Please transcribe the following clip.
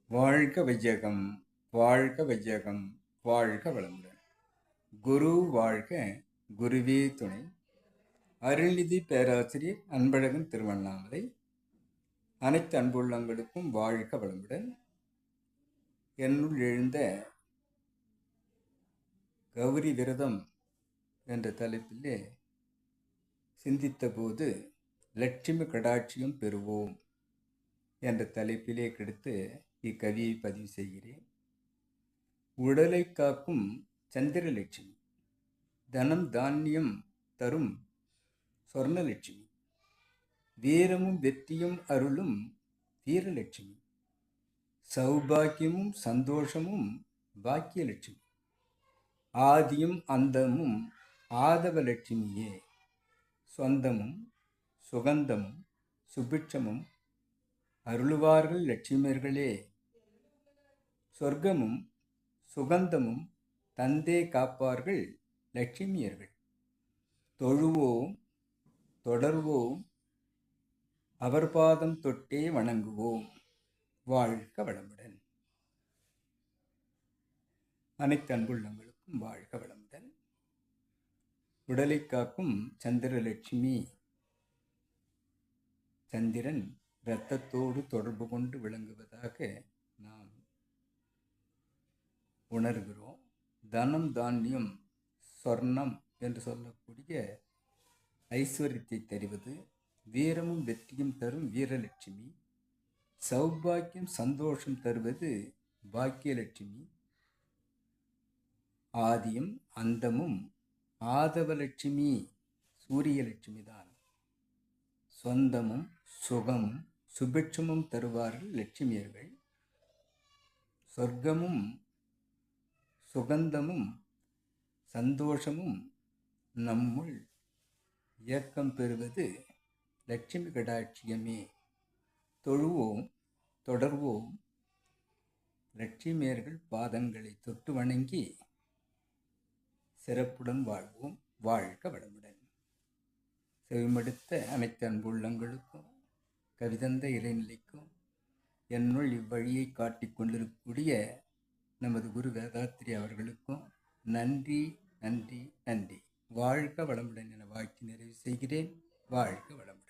வாழ்க வையகம், வாழ்க வையகம், வாழ்க வளமுடன். குரு வாழ்க, குருவே துணை. அருள்நிதி பேராசிரியர் அன்பழகன் திருவண்ணாமலை. அனைத்து அன்புள்ளங்களுக்கும் வாழ்க வளமுடன். என்னுள் எழுந்த கௌரி விரதம் என்ற தலைப்பிலே சிந்தித்த போது லட்சுமி கடாட்சியம் பெறுவோம் என்ற தலைப்பிலே கிடைத்து இக்கவியை பதிவு செய்கிறேன். உடலை காக்கும் சந்திரலட்சுமி, தனம் தானியம் தரும் சொர்ணலட்சுமி, வீரமும் வெற்றியும் அருளும் வீரலட்சுமி, சௌபாக்கியமும் சந்தோஷமும் பாக்கியலட்சுமி, ஆதியும் அந்தமும் ஆதவலட்சுமியே, சொந்தமும் சுகந்தமும் சுபிட்சமும் அருளுவார்கள் லட்சுமியர்களே, சொர்க்கமும் சுகந்தமும் தந்தே காப்பார்கள் லட்சுமியர்கள். தொழுவோம், தொடர்வோம், அவர் பாதம் தொட்டே வணங்குவோம். வாழ்க வளமுடன். அனைத்து அன்புள்ளங்களுக்கும் வாழ்க வளமுடன். உடலை காக்கும் சந்திரலட்சுமி. சந்திரன் இரத்தத்தோடு தொடர்பு கொண்டு விளங்குவதாக நாம் உணர்கிறோம். தனம் தானியம் சொர்ணம் என்று சொல்லக்கூடிய ஐஸ்வர்யத்தை தருவது, வீரமும் வெற்றியும் தரும் வீரலட்சுமி, சௌபாக்கியம் சந்தோஷம் தருவது பாக்கியலட்சுமி, ஆதியும் அந்தமும் ஆதவலட்சுமி சூரியலட்சுமி தான். சொந்தமும் சுகமும் சுபிட்சமும் தருவார்கள் லட்சுமியர்கள். சொர்க்கமும் சுகந்தமும் சந்தோஷமும் நம்முள் இயக்கம் பெறுவது லட்சுமி கடாட்சியமே. தொழுவோம், தொடர்வோம், லட்சுமியர்கள் பாதங்களை தொட்டு வணங்கி சிறப்புடன் வாழ்வோம். வாழ்க வளமுடன். செவிமடுத்த அனைத்து அன்புள்ளங்களுக்கும், கவிதந்த இறைநிலைக்கும், என்னுள் இவ்வழியை காட்டிக் கொண்டிருக்கக்கூடிய நமது குரு வேதாத்திரி அவர்களுக்கும் நன்றி, நன்றி, நன்றி. வாழ்க வளமுடன் என வாழ்த்து நிறைவு செய்கிறேன். வாழ்க வளமுடன்.